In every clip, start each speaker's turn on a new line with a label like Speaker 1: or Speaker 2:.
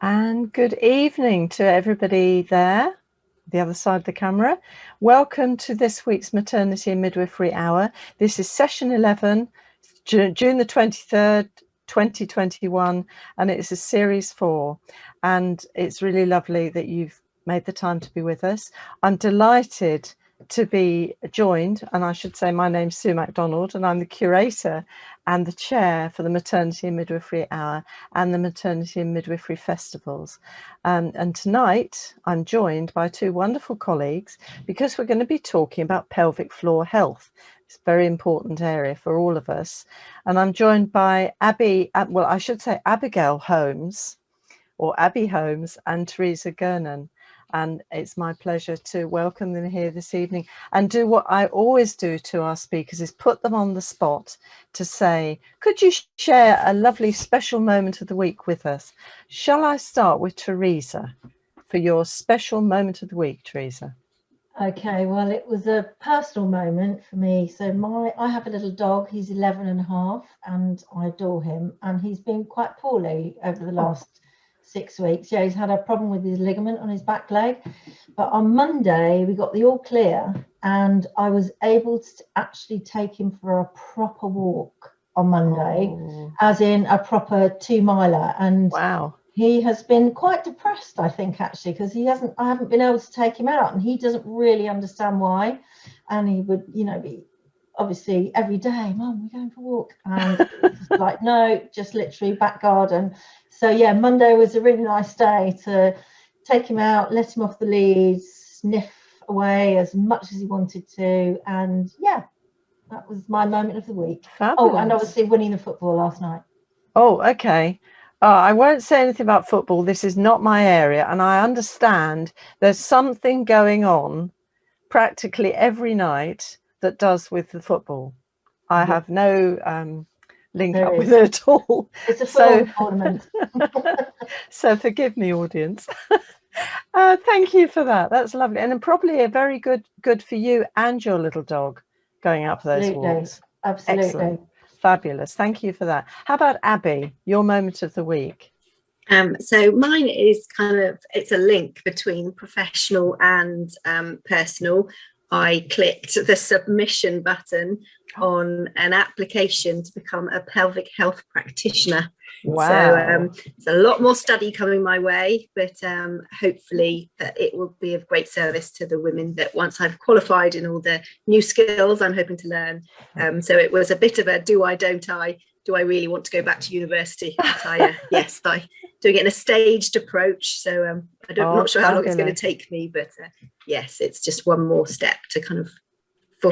Speaker 1: And good evening to everybody there, the other side of the camera. Welcome to this week's Maternity and Midwifery Hour. This is session 11, June the 23rd, 2021, and it's a series 4. And it's really lovely that you've made the time to be with us. I'm delighted to be joined, and I should say my name's Sue Macdonald, and I'm the curator and the chair for the Maternity and Midwifery Hour and the Maternity and Midwifery Festivals. And tonight I'm joined by two wonderful colleagues because we're going to be talking about pelvic floor health. It's a very important area for all of us. And I'm joined by Abigail Holmes, or Abby Holmes, and Teresa Gernon. And it's my pleasure to welcome them here this evening and do what I always do to our speakers, is put them on the spot to say, could you share a lovely special moment of the week with us? Shall I start with Teresa for your special moment of the week, Teresa?
Speaker 2: Okay, well, it was a personal moment for me. So I have a little dog, he's 11 and a half, and I adore him. And he's been quite poorly over the last 6 weeks. Yeah, he's had a problem with his ligament on his back leg. But on Monday, we got the all clear, and I was able to actually take him for a proper walk on Monday, as in a proper 2-miler. And
Speaker 1: wow.
Speaker 2: He has been quite depressed, I think, actually, because I haven't been able to take him out, and he doesn't really understand why. And he would, be obviously every day, Mum, we're going for a walk. And it's like, no, just literally back garden. So yeah, Monday was a really nice day to take him out, let him off the lead, sniff away as much as he wanted to. And yeah, that was my moment of the week.
Speaker 1: Fabulous.
Speaker 2: Oh, and obviously winning the football last night.
Speaker 1: Oh, okay. I won't say anything about football. This is not my area. And I understand there's something going on practically every night that does with the football. I have no link up with it at all.
Speaker 2: It's a football tournament.
Speaker 1: So forgive me, audience. Thank you for that. That's lovely. And probably a very good for you and your little dog going out for those walks.
Speaker 2: Absolutely.
Speaker 1: Excellent. Fabulous. Thank you for that. How about Abby, your moment of the week?
Speaker 3: So mine is it's a link between professional and personal. I clicked the submission button on an application to become a pelvic health practitioner.
Speaker 1: Wow.
Speaker 3: So it's a lot more study coming my way, but hopefully it will be of great service to the women that once I've qualified in all the new skills I'm hoping to learn. So it was a bit of a do I, don't I? Do I really want to go back to university? Yes, by doing it in a staged approach. So I'm not sure how long it's going to take me, but yes, it's just one more step to kind of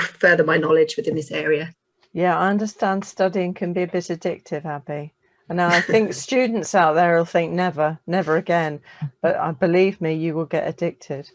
Speaker 3: further my knowledge within this area.
Speaker 1: Yeah, I understand studying can be a bit addictive, Abby. And I think students out there will think never again. But believe me, you will get addicted.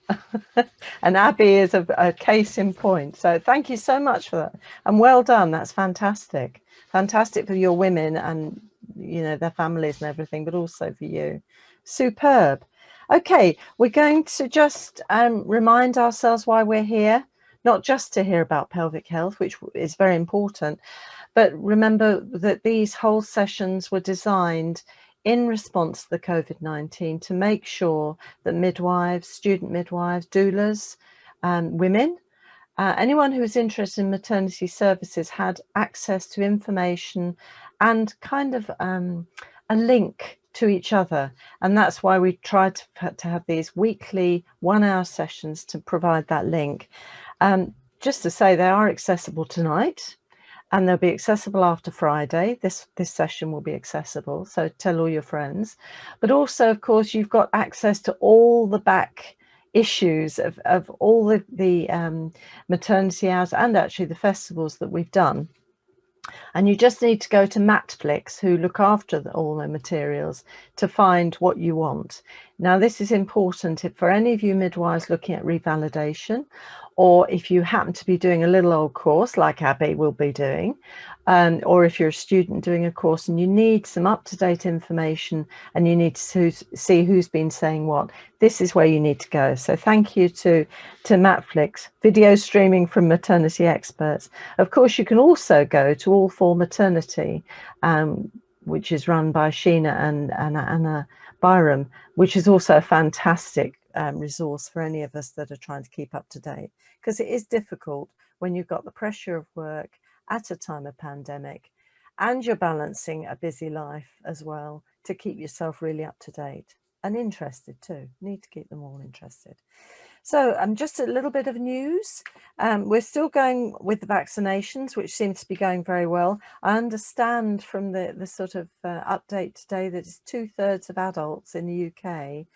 Speaker 1: And Abby is a case in point. So thank you so much for that. And well done. That's fantastic. Fantastic for your women and, their families and everything, but also for you. Superb. Okay, we're going to just remind ourselves why we're here, not just to hear about pelvic health, which is very important, but remember that these whole sessions were designed in response to the COVID-19 to make sure that midwives, student midwives, doulas, women, anyone who was interested in maternity services had access to information and kind of a link to each other. And that's why we tried to have these weekly 1-hour sessions to provide that link. Just to say, they are accessible tonight. And they'll be accessible after Friday. This session will be accessible, so tell all your friends. But also, of course, you've got access to all the back issues of all the maternity hours and actually the festivals that we've done. And you just need to go to Netflix, who look after all the materials, to find what you want. Now, this is important for any of you midwives looking at revalidation, or if you happen to be doing a little old course like Abby will be doing, or if you're a student doing a course and you need some up-to-date information and you need to see who's been saying what, this is where you need to go. So thank you to Netflix, video streaming from maternity experts. Of course, you can also go to All for Maternity, which is run by Sheena and Anna Byram, which is also a fantastic resource for any of us that are trying to keep up to date, because it is difficult when you've got the pressure of work at a time of pandemic and you're balancing a busy life as well to keep yourself really up to date and interested too. Need to keep them all interested. So just a little bit of news. We're still going with the vaccinations, which seems to be going very well. I understand from the sort of update today that it's 2/3 of adults in the UK,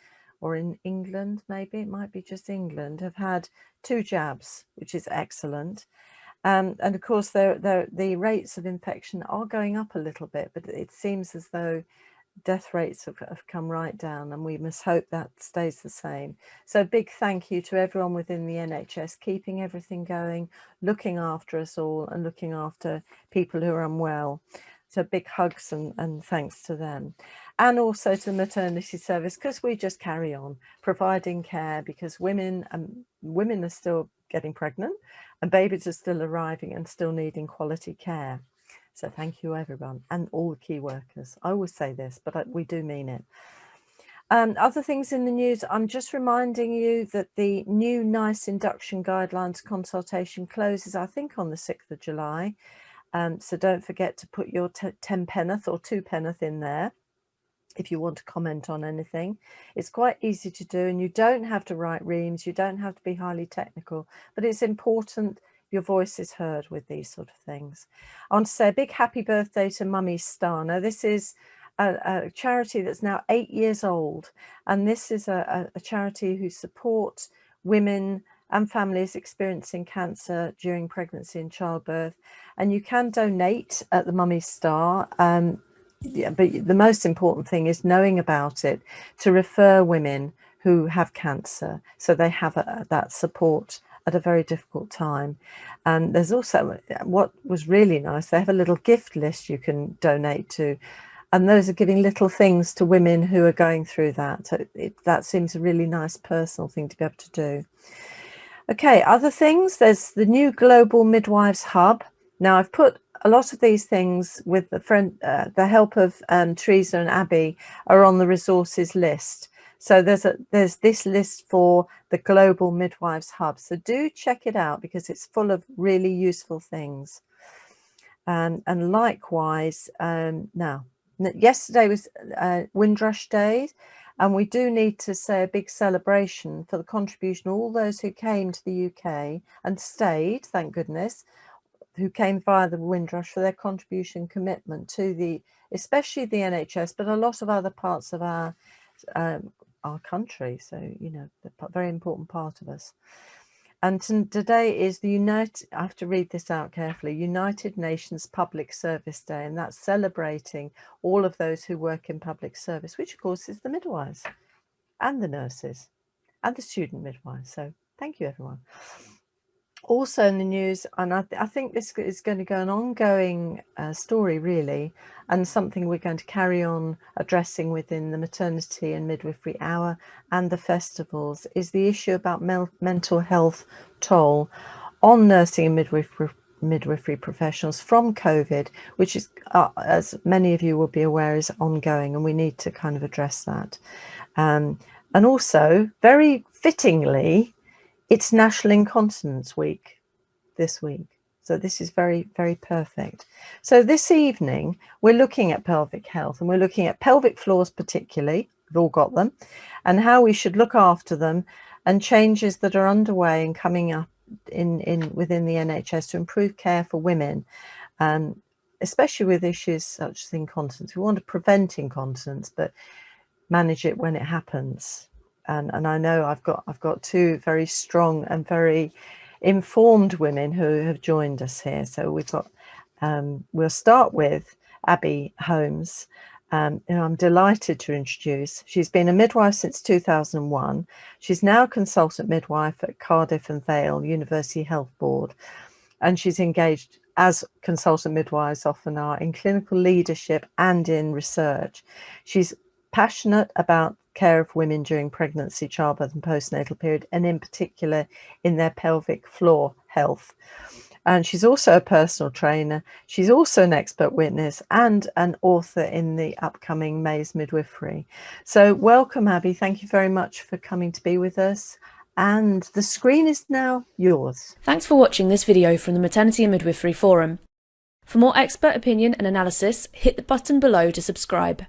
Speaker 1: or in England, maybe it might be just England, have had 2 jabs, which is excellent. And of course, the rates of infection are going up a little bit, but it seems as though death rates have come right down, and we must hope that stays the same. So a big thank you to everyone within the NHS, keeping everything going, looking after us all and looking after people who are unwell. So big hugs and thanks to them. And also to the maternity service, because we just carry on providing care, because women are still getting pregnant and babies are still arriving and still needing quality care. So thank you, everyone, and all the key workers. I always say this, but we do mean it. Other things in the news, I'm just reminding you that the new NICE induction guidelines consultation closes, I think, on the 6th of July. So don't forget to put your 10 penneth or 2 penneth in there if you want to comment on anything. It's quite easy to do, and you don't have to write reams, you don't have to be highly technical, but it's important your voice is heard with these sort of things. I want to say a big happy birthday to Mummy Star. Now, this is a charity that's now 8 years old, and this is a charity who supports women and families experiencing cancer during pregnancy and childbirth. And you can donate at the Mummy Star. Yeah, but the most important thing is knowing about it to refer women who have cancer, so they have that support at a very difficult time. And there's also, what was really nice, they have a little gift list you can donate to, and those are giving little things to women who are going through that. So that seems a really nice personal thing to be able to do. Okay, other things, there's the new Global Midwives Hub. Now, I've put a lot of these things with the help of Teresa and Abby are on the resources list. So there's this list for the Global Midwives Hub. So do check it out, because it's full of really useful things. And likewise, now, yesterday was Windrush Day, and we do need to say a big celebration for the contribution of all those who came to the UK and stayed, thank goodness, who came via the Windrush, for their contribution, commitment to especially the NHS, but a lot of other parts of our country. So, you know, a very important part of us. And today is the I have to read this out carefully, United Nations Public Service Day, and that's celebrating all of those who work in public service, which of course is the midwives and the nurses and the student midwives. So thank you, everyone. Also in the news, and I think this is going to go an ongoing story, really, and something we're going to carry on addressing within the Maternity and Midwifery Hour and the festivals, is the issue about mental health toll on nursing and midwifery professionals from COVID, which is, as many of you will be aware, is ongoing, and we need to kind of address that. And also, very fittingly, it's National Incontinence Week this week. So this is very, very perfect. So this evening, we're looking at pelvic health, and we're looking at pelvic floors particularly, we've all got them, and how we should look after them, and changes that are underway and coming up within the NHS to improve care for women, especially with issues such as incontinence. We want to prevent incontinence, but manage it when it happens. And I know I've got 2 very strong and very informed women who have joined us here. So we've got we'll start with Abby Holmes, who I'm delighted to introduce. She's been a midwife since 2001. She's now consultant midwife at Cardiff and Vale University Health Board, and she's engaged, as consultant midwives often are, in clinical leadership and in research. She's passionate about care of women during pregnancy, childbirth and postnatal period, and in particular in their pelvic floor health. And she's also a personal trainer. She's also an expert witness and an author in the upcoming May's Midwifery. So welcome, Abby. Thank you very much for coming to be with us. And the screen is now yours.
Speaker 4: Thanks for watching this video from the Maternity and Midwifery Forum. For more expert opinion and analysis, hit the button below to subscribe.